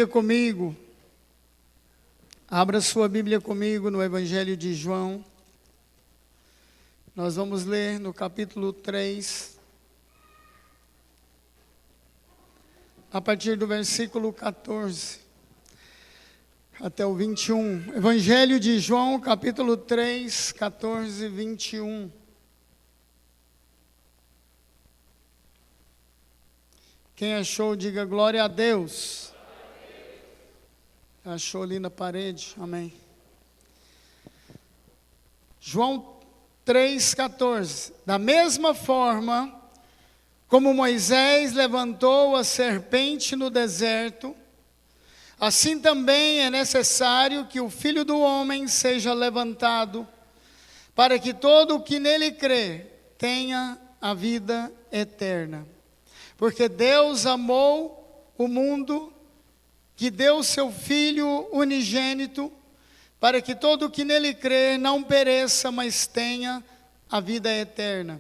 Comigo, abra sua Bíblia comigo no Evangelho de João. Nós vamos ler no capítulo 3, a partir do versículo 14 até o 21. Evangelho de João, capítulo 3, 14 e 21. Quem achou, diga glória a Deus. Achou ali na parede, amém. João 3,14. Da mesma forma como Moisés levantou a serpente no deserto, assim também é necessário que o Filho do Homem seja levantado, para que todo o que nele crê tenha a vida eterna. Porque Deus amou o mundo, que deu seu Filho unigênito, para que todo o que nele crê não pereça, mas tenha a vida eterna.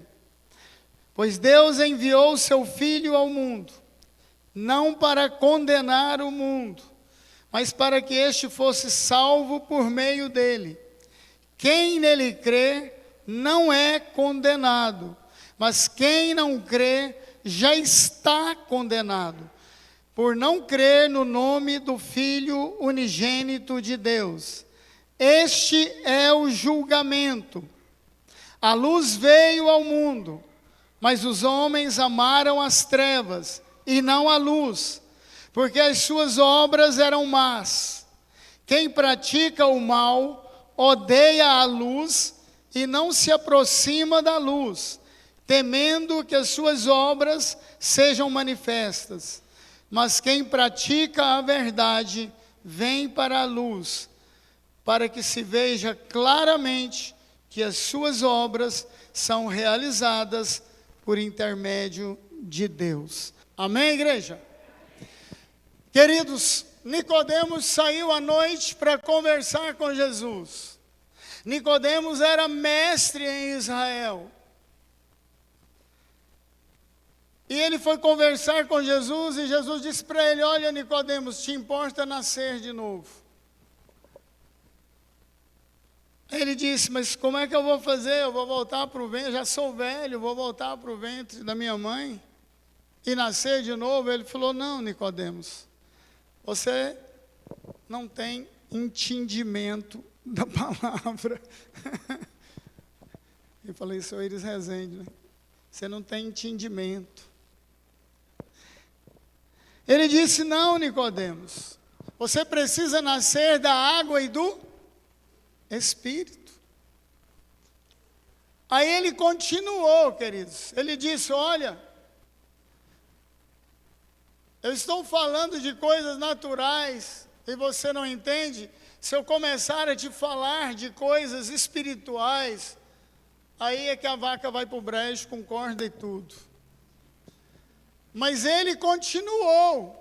Pois Deus enviou seu Filho ao mundo, não para condenar o mundo, mas para que este fosse salvo por meio dele. Quem nele crê não é condenado, mas quem não crê já está condenado, por não crer no nome do Filho unigênito de Deus. Este é o julgamento. A luz veio ao mundo, mas os homens amaram as trevas e não a luz, porque as suas obras eram más. Quem pratica o mal odeia a luz e não se aproxima da luz, temendo que as suas obras sejam manifestas. Mas quem pratica a verdade vem para a luz, para que se veja claramente que as suas obras são realizadas por intermédio de Deus. Amém, igreja? Queridos, Nicodemos saiu à noite para conversar com Jesus. Nicodemos era mestre em Israel. E ele foi conversar com Jesus e Jesus disse para ele: olha, Nicodemos, te importa nascer de novo? Ele disse: mas como é que eu vou fazer? Eu vou voltar para o ventre, já sou velho, vou voltar para o ventre da minha mãe e nascer de novo? Ele falou: não, Nicodemos, você não tem entendimento da palavra. Eu falei isso ao Iris Rezende, né? Você não tem entendimento. Ele disse: não, Nicodemos, você precisa nascer da água e do Espírito. Aí ele continuou, queridos. Ele disse: olha, eu estou falando de coisas naturais e você não entende. Se eu começar a te falar de coisas espirituais, aí é que a vaca vai para o brejo com corda e tudo. Mas ele continuou.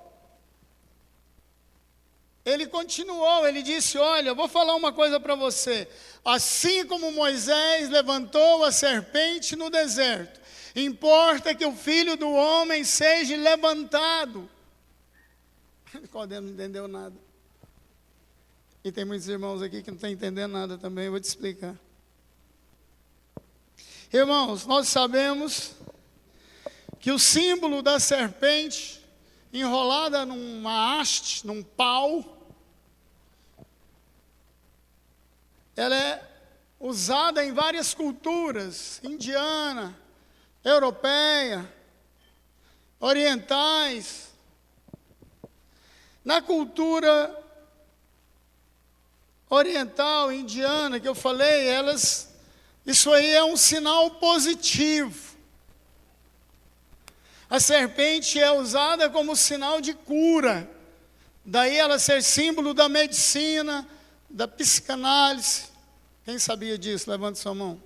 Ele disse: olha, eu vou falar uma coisa para você. Assim como Moisés levantou a serpente no deserto, importa que o Filho do Homem seja levantado. Nicodemos não entendeu nada. E tem muitos irmãos aqui que não estão entendendo nada também, eu vou te explicar. Irmãos, nós sabemos que o símbolo da serpente, enrolada numa haste, num pau, ela é usada em várias culturas, indiana, europeia, orientais. Na cultura oriental, indiana, que eu falei, isso aí é um sinal positivo. A serpente é usada como sinal de cura. Daí ela ser símbolo da medicina, da psicanálise. Quem sabia disso? Levante sua mão.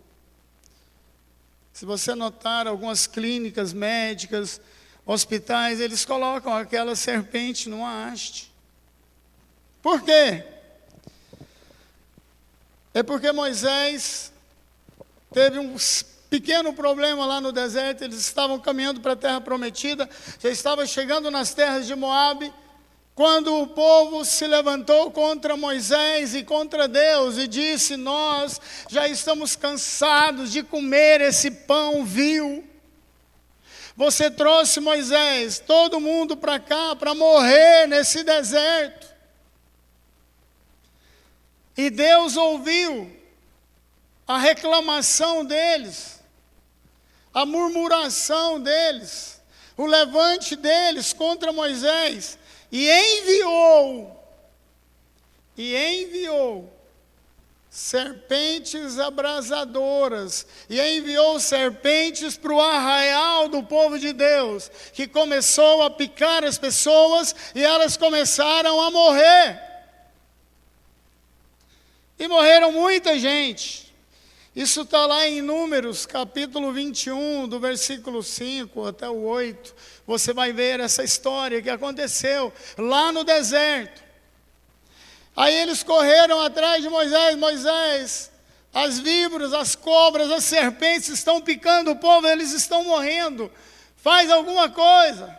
Se você notar, algumas clínicas médicas, hospitais, eles colocam aquela serpente numa haste. Por quê? É porque Moisés teve um pequeno problema lá no deserto. Eles estavam caminhando para a terra prometida, já estava chegando nas terras de Moabe, quando o povo se levantou contra Moisés e contra Deus e disse: nós já estamos cansados de comer esse pão vil. Você trouxe, Moisés, todo mundo para cá para morrer nesse deserto. E Deus ouviu a reclamação deles, a murmuração deles, o levante deles contra Moisés, e enviou serpentes abrasadoras, e enviou serpentes para o arraial do povo de Deus, que começou a picar as pessoas, e elas começaram a morrer. E morreram muita gente. Isso está lá em Números, capítulo 21, do versículo 5 até o 8. Você vai ver essa história que aconteceu lá no deserto. Aí eles correram atrás de Moisés: Moisés, as víboras, as cobras, as serpentes estão picando o povo, eles estão morrendo. Faz alguma coisa.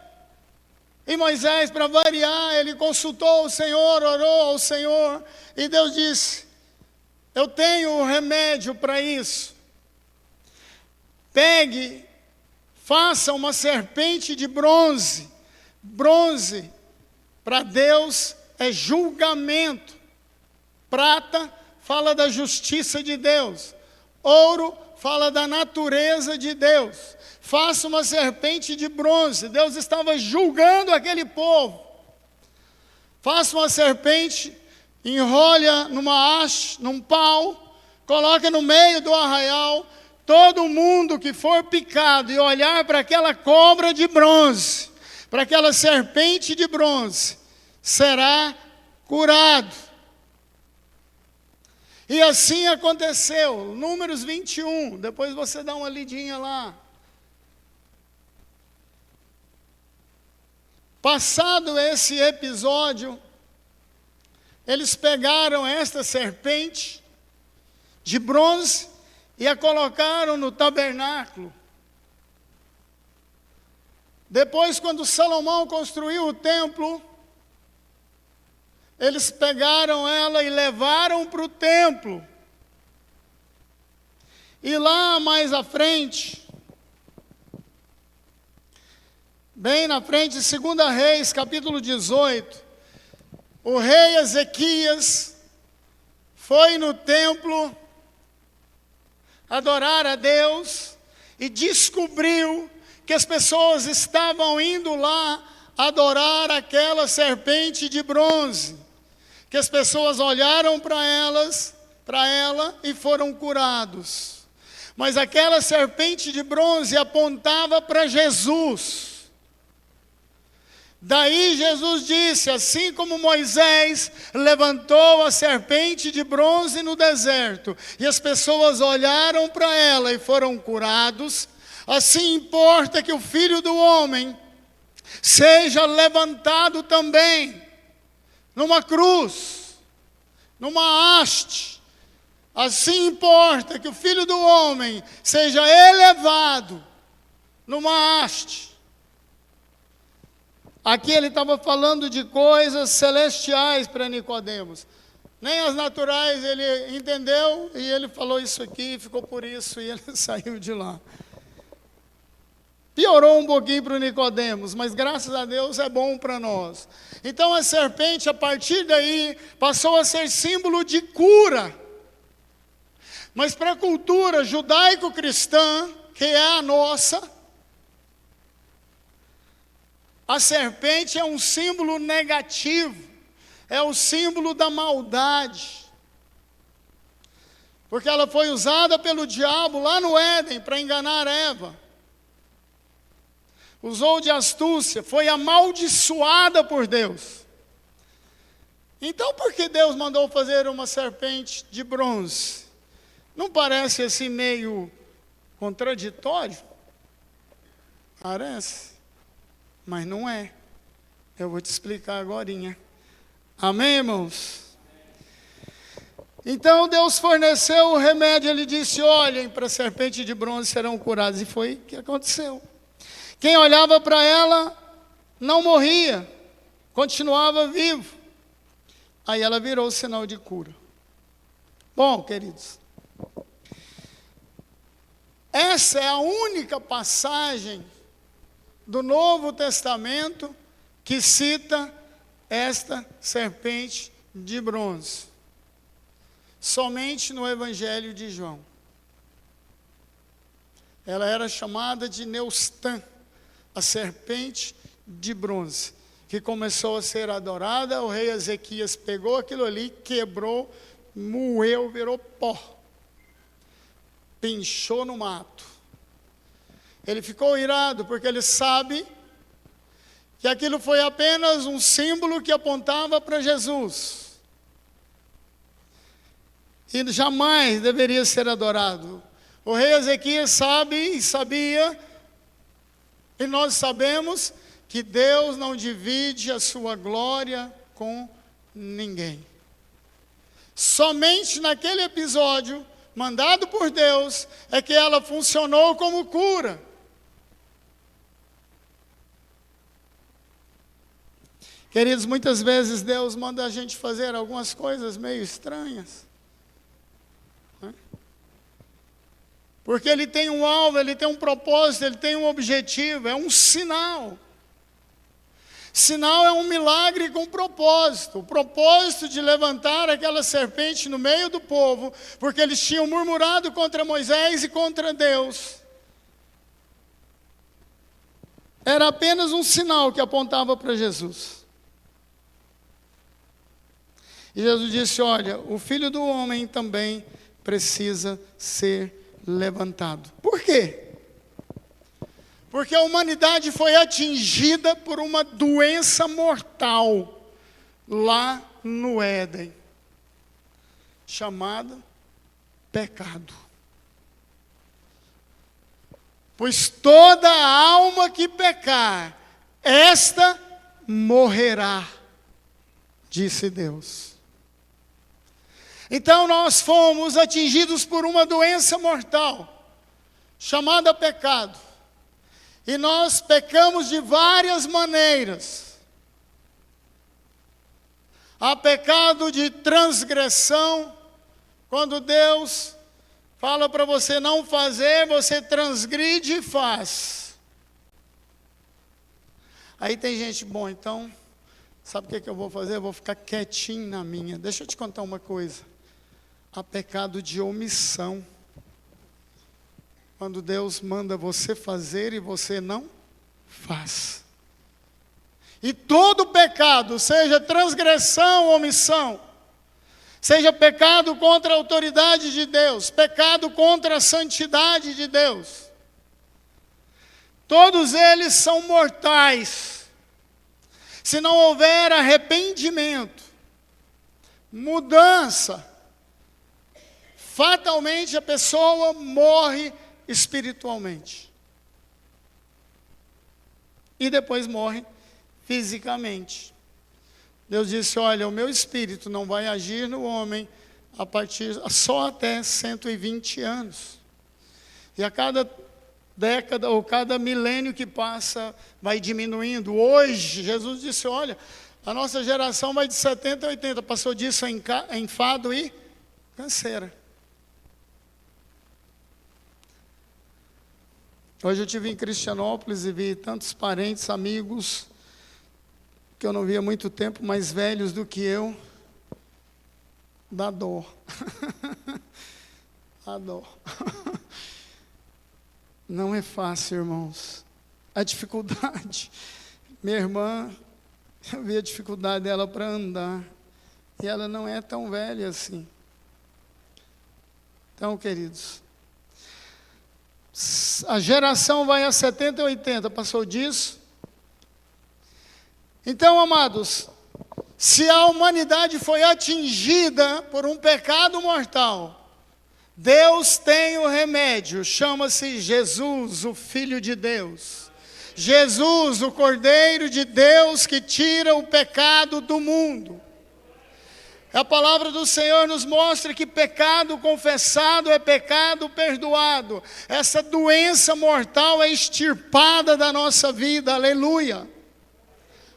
E Moisés, para variar, ele consultou o Senhor, orou ao Senhor, e Deus disse: eu tenho um remédio para isso. Pegue, faça uma serpente de bronze. Bronze, para Deus, é julgamento. Prata fala da justiça de Deus. Ouro fala da natureza de Deus. Faça uma serpente de bronze. Deus estava julgando aquele povo. Faça uma serpente, enrolha numa haste, num pau, coloca no meio do arraial. Todo mundo que for picado e olhar para aquela cobra de bronze, para aquela serpente de bronze, será curado. E assim aconteceu. Números 21, depois você dá uma lidinha lá. Passado esse episódio, eles pegaram esta serpente de bronze e a colocaram no tabernáculo. Depois, quando Salomão construiu o templo, eles pegaram ela e levaram para o templo. E lá mais à frente, bem na frente, 2 Reis, capítulo 18, o rei Ezequias foi no templo adorar a Deus e descobriu que as pessoas estavam indo lá adorar aquela serpente de bronze, que as pessoas olharam para ela e foram curados. Mas aquela serpente de bronze apontava para Jesus. Daí Jesus disse: assim como Moisés levantou a serpente de bronze no deserto, e as pessoas olharam para ela e foram curados, assim importa que o Filho do Homem seja levantado também, numa cruz, numa haste. Assim importa que o Filho do Homem seja elevado numa haste. Aqui ele estava falando de coisas celestiais para Nicodemos. Nem as naturais ele entendeu, e ele falou isso aqui, ficou por isso, e ele saiu de lá. Piorou um pouquinho para o Nicodemos, mas graças a Deus é bom para nós. Então a serpente, a partir daí, passou a ser símbolo de cura. Mas para a cultura judaico-cristã, que é a nossa, a serpente é um símbolo negativo, é o símbolo da maldade. Porque ela foi usada pelo diabo lá no Éden para enganar Eva. Usou de astúcia, foi amaldiçoada por Deus. Então por que Deus mandou fazer uma serpente de bronze? Não parece assim meio contraditório? Parece. Mas não é. Eu vou te explicar agorinha. Amém, irmãos? Então Deus forneceu o remédio. Ele disse: olhem para a serpente de bronze, serão curados. E foi o que aconteceu. Quem olhava para ela não morria. continuava vivo. Aí ela virou sinal de cura. Bom, queridos, essa é a única passagem do Novo Testamento que cita esta serpente de bronze. Somente no Evangelho de João. Ela era chamada de Neustã, a serpente de bronze, que começou a ser adorada. O rei Ezequias pegou aquilo ali, quebrou, moeu, virou pó, pinchou no mato. Ele ficou irado, porque ele sabe que aquilo foi apenas um símbolo que apontava para Jesus. E jamais deveria ser adorado. O rei Ezequias sabe e sabia, e nós sabemos, que Deus não divide a sua glória com ninguém. Somente naquele episódio, mandado por Deus, é que ela funcionou como cura. Queridos, muitas vezes Deus manda a gente fazer algumas coisas meio estranhas. Porque Ele tem um alvo, Ele tem um propósito, Ele tem um objetivo, é um sinal. Sinal é um milagre com propósito. O propósito de levantar aquela serpente no meio do povo, porque eles tinham murmurado contra Moisés e contra Deus. Era apenas um sinal que apontava para Jesus. E Jesus disse: olha, o Filho do Homem também precisa ser levantado. Por quê? Porque a humanidade foi atingida por uma doença mortal lá no Éden, chamada pecado. Pois toda alma que pecar, esta morrerá, disse Deus. Então nós fomos atingidos por uma doença mortal, chamada pecado. E nós pecamos de várias maneiras. Há pecado de transgressão, quando Deus fala para você não fazer, você transgride e faz. Aí tem gente, bom, então, sabe o que eu vou fazer? Eu vou ficar quietinho na minha. Deixa eu te contar uma coisa. Há pecado de omissão. Quando Deus manda você fazer e você não faz. E todo pecado, seja transgressão ou omissão, seja pecado contra a autoridade de Deus, pecado contra a santidade de Deus, todos eles são mortais. Se não houver arrependimento, mudança, fatalmente a pessoa morre espiritualmente. E depois morre fisicamente. Deus disse: olha, o meu espírito não vai agir no homem a partir só até 120 anos. E a cada década ou cada milênio que passa vai diminuindo. Hoje, Jesus disse: olha, a nossa geração vai de 70 a 80. Passou disso em enfado e canseira. Hoje eu estive em Cristianópolis e vi tantos parentes, amigos, que eu não via há muito tempo, mais velhos do que eu. Dá dor. Dá dor. Não é fácil, irmãos. A dificuldade. Minha irmã, eu vi a dificuldade dela para andar. E ela não é tão velha assim. Então, queridos, a geração vai a 70 e 80, passou disso. Então, amados, se a humanidade foi atingida por um pecado mortal, Deus tem o remédio, chama-se Jesus, o Filho de Deus. Jesus, o Cordeiro de Deus que tira o pecado do mundo. A palavra do Senhor nos mostra que pecado confessado é pecado perdoado. Essa doença mortal é extirpada da nossa vida, aleluia.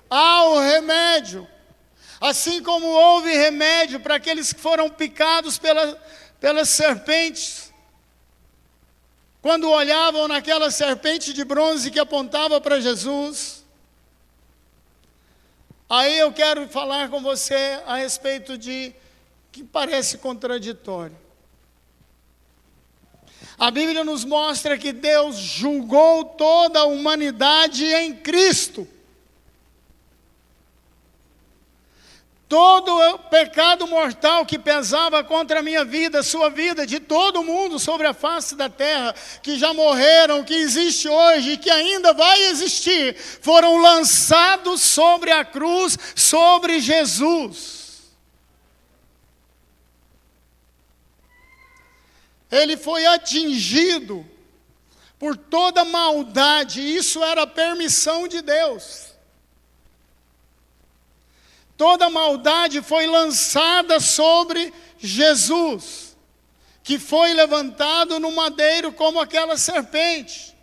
há o remédio. Assim como houve remédio para aqueles que foram picados pelas serpentes, quando olhavam naquela serpente de bronze que apontava para Jesus. Aí eu quero falar com você a respeito de que parece contraditório. A Bíblia nos mostra que Deus julgou toda a humanidade em Cristo. Todo o pecado mortal que pesava contra a minha vida, a sua vida, de todo mundo sobre a face da terra, que já morreram, que existe hoje e que ainda vai existir, foram lançados sobre a cruz, sobre Jesus. Ele foi atingido por toda maldade, isso era a permissão de Deus. Toda maldade foi lançada sobre Jesus, que foi levantado no madeiro como aquela serpente.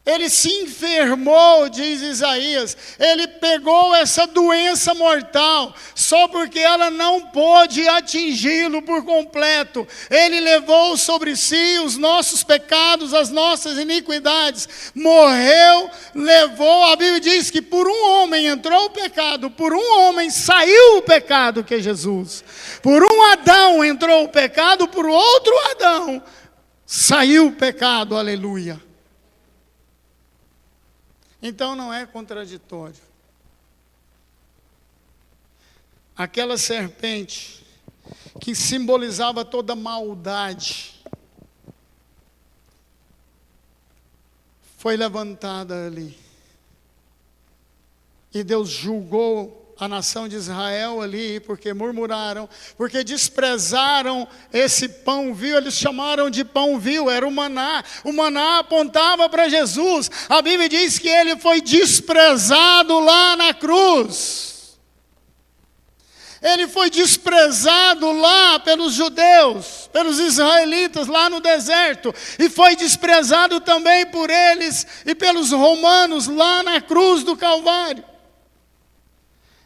Ele se enfermou, diz Isaías, ele pegou essa doença mortal, só porque ela não pôde atingi-lo por completo. Ele levou sobre si os nossos pecados, as nossas iniquidades, morreu, levou, a Bíblia diz que por um homem entrou o pecado, por um homem saiu o pecado, que é Jesus. Por um Adão entrou o pecado, por outro Adão saiu o pecado, aleluia. Então não é contraditório. Aquela serpente que simbolizava toda maldade foi levantada ali. E Deus julgou a nação de Israel ali, porque murmuraram, porque desprezaram esse pão vil. Eles chamaram de pão vil, era o maná. O maná apontava para Jesus. A Bíblia diz que ele foi desprezado lá na cruz. Ele foi desprezado lá pelos judeus, pelos israelitas lá no deserto, e foi desprezado também por eles e pelos romanos lá na cruz do Calvário.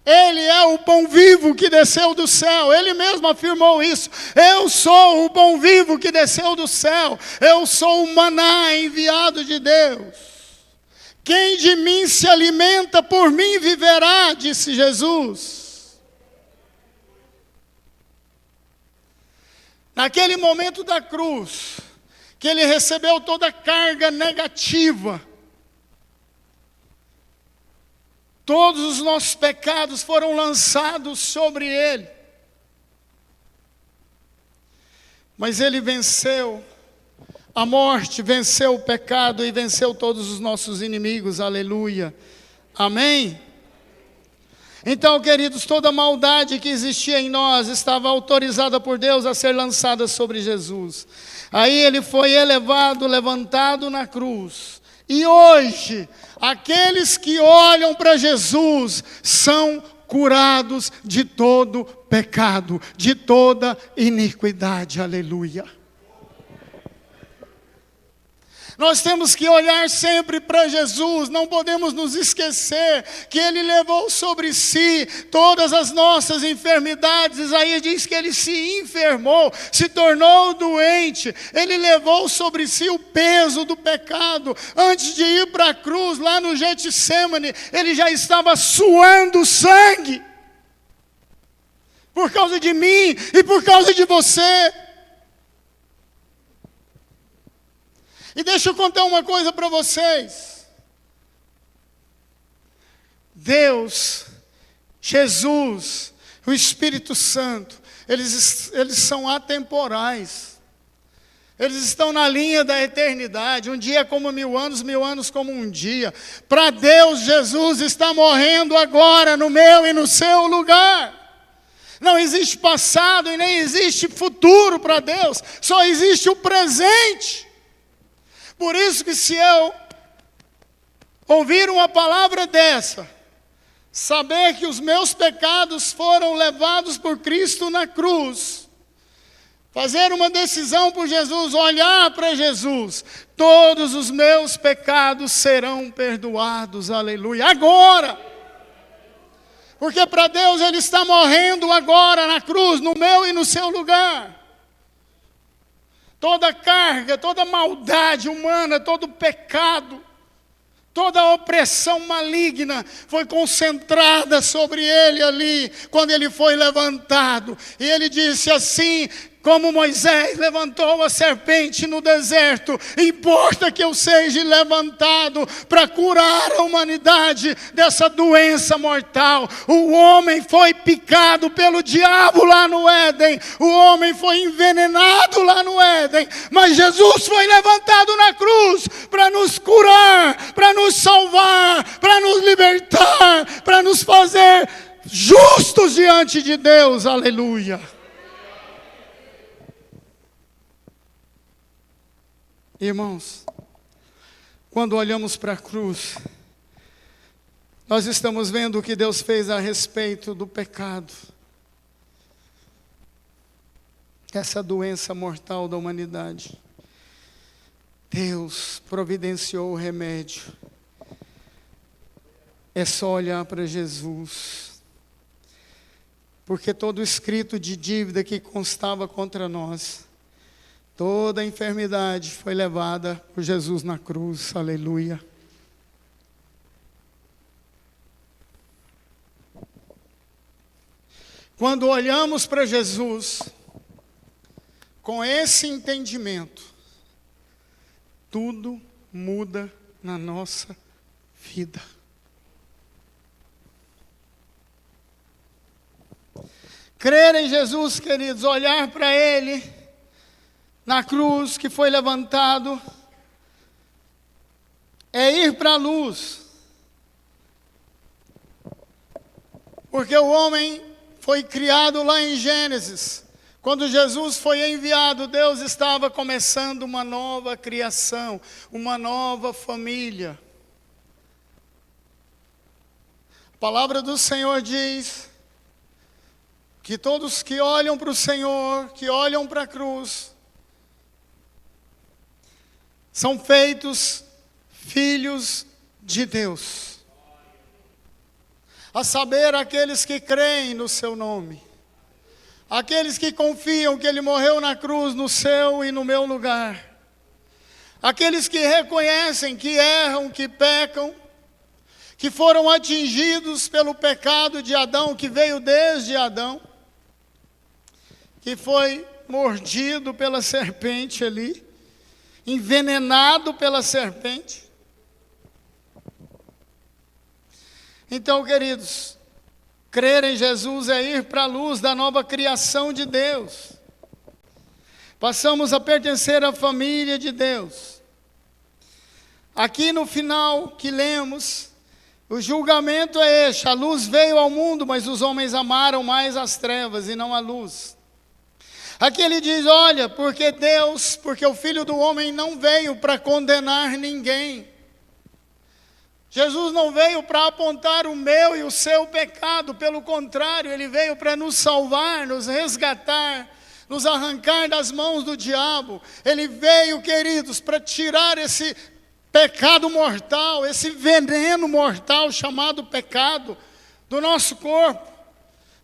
Ele é o pão vivo que desceu do céu. Ele mesmo afirmou isso. Eu sou o pão vivo que desceu do céu. Eu sou o maná enviado de Deus. Quem de mim se alimenta, por mim viverá, disse Jesus. Naquele momento da cruz, que ele recebeu toda a carga negativa, todos os nossos pecados foram lançados sobre ele. Mas ele venceu a morte, venceu o pecado e venceu todos os nossos inimigos. Aleluia. Amém? Então, queridos, toda maldade que existia em nós estava autorizada por Deus a ser lançada sobre Jesus. Aí ele foi elevado, levantado na cruz. E hoje, aqueles que olham para Jesus são curados de todo pecado, de toda iniquidade. Aleluia. Nós temos que olhar sempre para Jesus, não podemos nos esquecer que Ele levou sobre si todas as nossas enfermidades. Isaías diz que Ele se enfermou, se tornou doente, Ele levou sobre si o peso do pecado. Antes de ir para a cruz, lá no Getsêmani, Ele já estava suando sangue, por causa de mim e por causa de você. E deixa eu contar uma coisa para vocês. Deus, Jesus, o Espírito Santo, eles são atemporais. Eles estão na linha da eternidade. Um dia é como 1000 anos como um dia. Para Deus, Jesus está morrendo agora no meu e no seu lugar. Não existe passado e nem existe futuro para Deus. Só existe o presente. Por isso que se eu ouvir uma palavra dessa, saber que os meus pecados foram levados por Cristo na cruz, fazer uma decisão por Jesus, olhar para Jesus, todos os meus pecados serão perdoados, aleluia. Agora, Porque para Deus Ele está morrendo agora na cruz, no meu e no seu lugar. Toda carga, toda maldade humana, todo pecado, toda opressão maligna foi concentrada sobre Ele ali, quando Ele foi levantado. E Ele disse assim: como Moisés levantou a serpente no deserto, importa que eu seja levantado para curar a humanidade dessa doença mortal. O homem foi picado pelo diabo lá no Éden, o homem foi envenenado lá no Éden, mas Jesus foi levantado na cruz para nos curar, para nos salvar, para nos libertar, para nos fazer justos diante de Deus. Aleluia. Irmãos, quando olhamos para a cruz, nós estamos vendo o que Deus fez a respeito do pecado, essa doença mortal da humanidade. Deus providenciou o remédio. É só olhar para Jesus, porque todo escrito de dívida que constava contra nós, toda a enfermidade foi levada por Jesus na cruz. Aleluia. Quando olhamos para Jesus com esse entendimento, tudo muda na nossa vida. Crer em Jesus, queridos, olhar para Ele na cruz que foi levantado, é ir para a luz. Porque o homem foi criado lá em Gênesis. Quando Jesus foi enviado, Deus estava começando uma nova criação, uma nova família. A palavra do Senhor diz que todos que olham para o Senhor, que olham para a cruz, são feitos filhos de Deus. A saber, aqueles que creem no seu nome. Aqueles que confiam que Ele morreu na cruz no seu e no meu lugar. Aqueles que reconhecem que erram, que pecam, que foram atingidos pelo pecado de Adão, que veio desde Adão, que foi mordido pela serpente ali, envenenado pela serpente. Então, queridos, crer em Jesus é ir para a luz da nova criação de Deus. Passamos a pertencer à família de Deus. Aqui no final que lemos, o julgamento é este: a luz veio ao mundo, mas os homens amaram mais as trevas e não a luz. Aqui ele diz: olha, porque o Filho do Homem não veio para condenar ninguém. Jesus não veio para apontar o meu e o seu pecado, pelo contrário, Ele veio para nos salvar, nos resgatar, nos arrancar das mãos do diabo. Ele veio, queridos, para tirar esse pecado mortal, esse veneno mortal chamado pecado, do nosso corpo,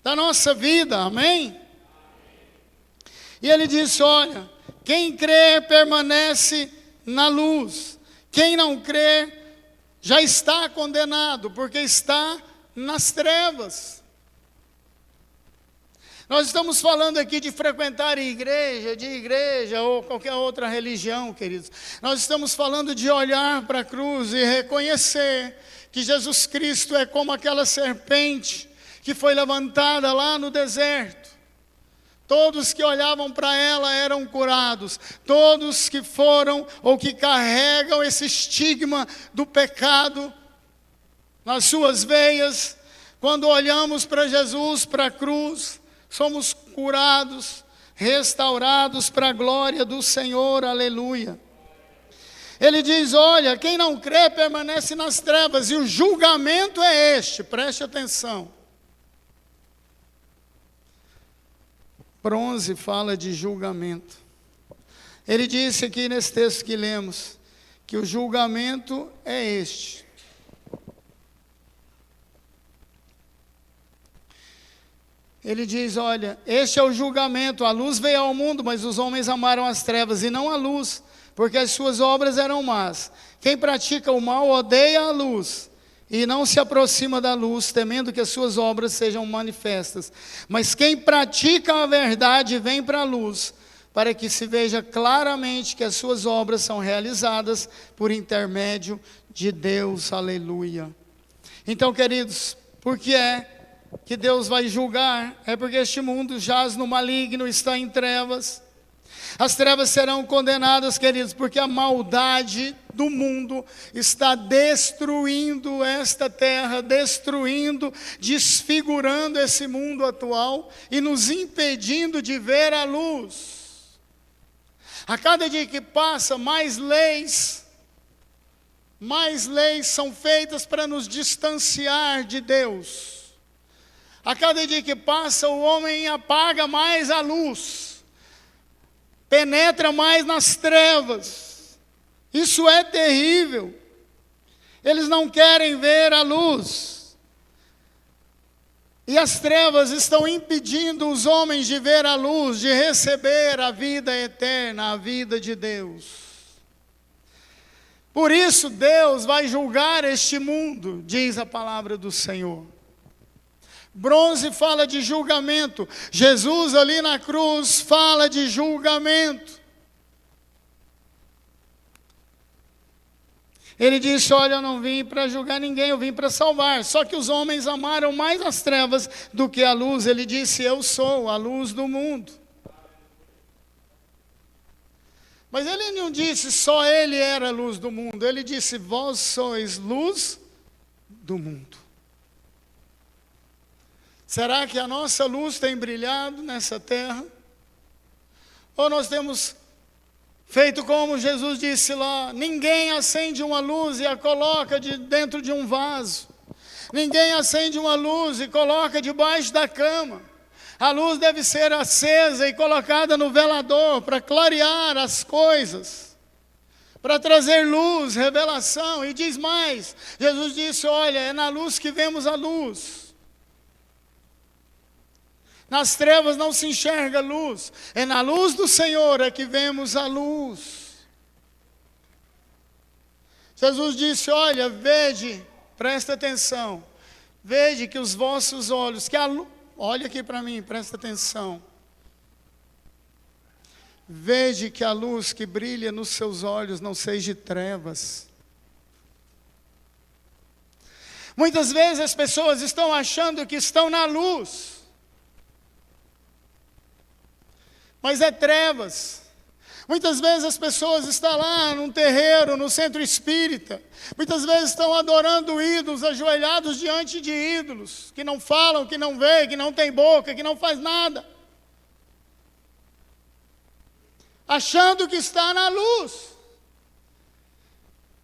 da nossa vida, amém? E Ele disse: olha, quem crer permanece na luz, quem não crer já está condenado, porque está nas trevas. Nós estamos falando aqui de frequentar de igreja ou qualquer outra religião, queridos. Nós estamos falando de olhar para a cruz e reconhecer que Jesus Cristo é como aquela serpente que foi levantada lá no deserto. Todos que olhavam para ela eram curados. Todos que foram ou que carregam esse estigma do pecado nas suas veias, quando olhamos para Jesus, para a cruz, somos curados, restaurados para a glória do Senhor. Aleluia. Ele diz: olha, quem não crê permanece nas trevas, e o julgamento é este, preste atenção. Bronze fala de julgamento. Ele disse aqui nesse texto que lemos, que o julgamento é este: Ele diz, olha, este é o julgamento, a luz veio ao mundo, mas os homens amaram as trevas e não a luz, porque as suas obras eram más. Quem pratica o mal odeia a luz e não se aproxima da luz, temendo que as suas obras sejam manifestas. Mas quem pratica a verdade vem para a luz, para que se veja claramente que as suas obras são realizadas por intermédio de Deus. Aleluia. Então, queridos, por que é que Deus vai julgar? É porque este mundo jaz no maligno, está em trevas. As trevas serão condenadas, queridos, porque a maldade do mundo está destruindo esta terra, destruindo, desfigurando esse mundo atual e nos impedindo de ver a luz. A cada dia que passa, mais leis são feitas para nos distanciar de Deus. A cada dia que passa, o homem apaga mais a luz, penetra mais nas trevas. Isso é terrível. Eles não querem ver a luz. E as trevas estão impedindo os homens de ver a luz, de receber a vida eterna, a vida de Deus. Por isso Deus vai julgar este mundo, diz a palavra do Senhor. Bronze fala de julgamento. Jesus ali na cruz fala de julgamento. Ele disse, olha, eu não vim para julgar ninguém, eu vim para salvar. Só que os homens amaram mais as trevas do que a luz. Ele disse, eu sou a luz do mundo. Mas ele não disse só ele era a luz do mundo. Ele disse, vós sois luz do mundo. Será que a nossa luz tem brilhado nessa terra? Ou nós temos feito como Jesus disse lá, ninguém acende uma luz e a coloca dentro de um vaso. Ninguém acende uma luz e coloca debaixo da cama. A luz deve ser acesa e colocada no velador para clarear as coisas, para trazer luz, revelação. E diz mais, Jesus disse, olha, é na luz que vemos a luz. Nas trevas não se enxerga luz, é na luz do Senhor é que vemos a luz. Jesus disse, olha, vede, presta atenção, vede que os vossos olhos, olha aqui para mim, presta atenção. Vede que a luz que brilha nos seus olhos não seja de trevas. Muitas vezes as pessoas estão achando que estão na luz, mas é trevas. Muitas vezes as pessoas estão lá num terreiro, no centro espírita. Muitas vezes estão adorando ídolos, ajoelhados diante de ídolos, que não falam, que não veem, que não tem boca, que não faz nada. Achando que está na luz.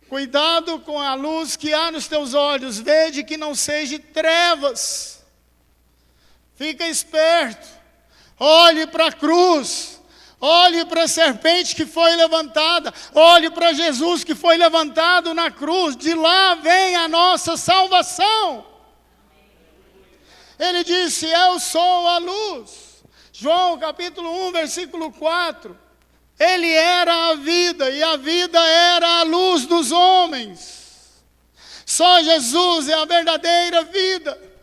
Cuidado com a luz que há nos teus olhos, vede que não seja trevas. Fica esperto. Olhe para a cruz, olhe para a serpente que foi levantada, olhe para Jesus que foi levantado na cruz, de lá vem a nossa salvação. Ele disse, eu sou a luz. João capítulo 1, versículo 4. Ele era a vida e a vida era a luz dos homens. Só Jesus é a verdadeira vida.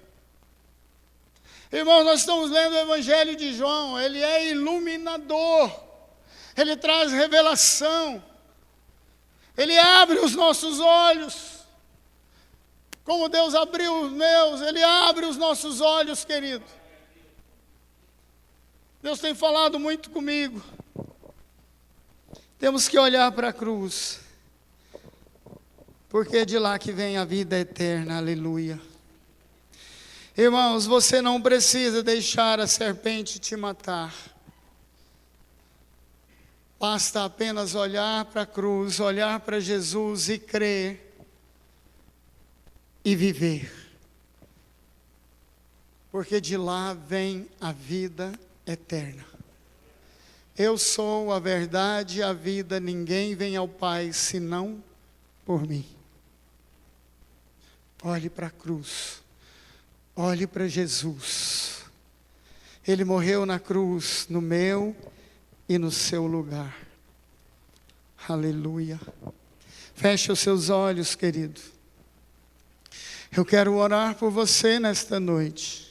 Irmãos, nós estamos lendo o Evangelho de João, ele é iluminador, ele traz revelação, ele abre os nossos olhos, como Deus abriu os meus, ele abre os nossos olhos, querido. Deus tem falado muito comigo, temos que olhar para a cruz, porque é de lá que vem a vida eterna, aleluia. Irmãos, você não precisa deixar a serpente te matar. Basta apenas olhar para a cruz, olhar para Jesus e crer e viver. Porque de lá vem a vida eterna. Eu sou a verdade e a vida, ninguém vem ao Pai senão por mim. Olhe para a cruz. Olhe para Jesus, Ele morreu na cruz, no meu e no seu lugar. Aleluia. Feche os seus olhos, querido. Eu quero orar por você nesta noite.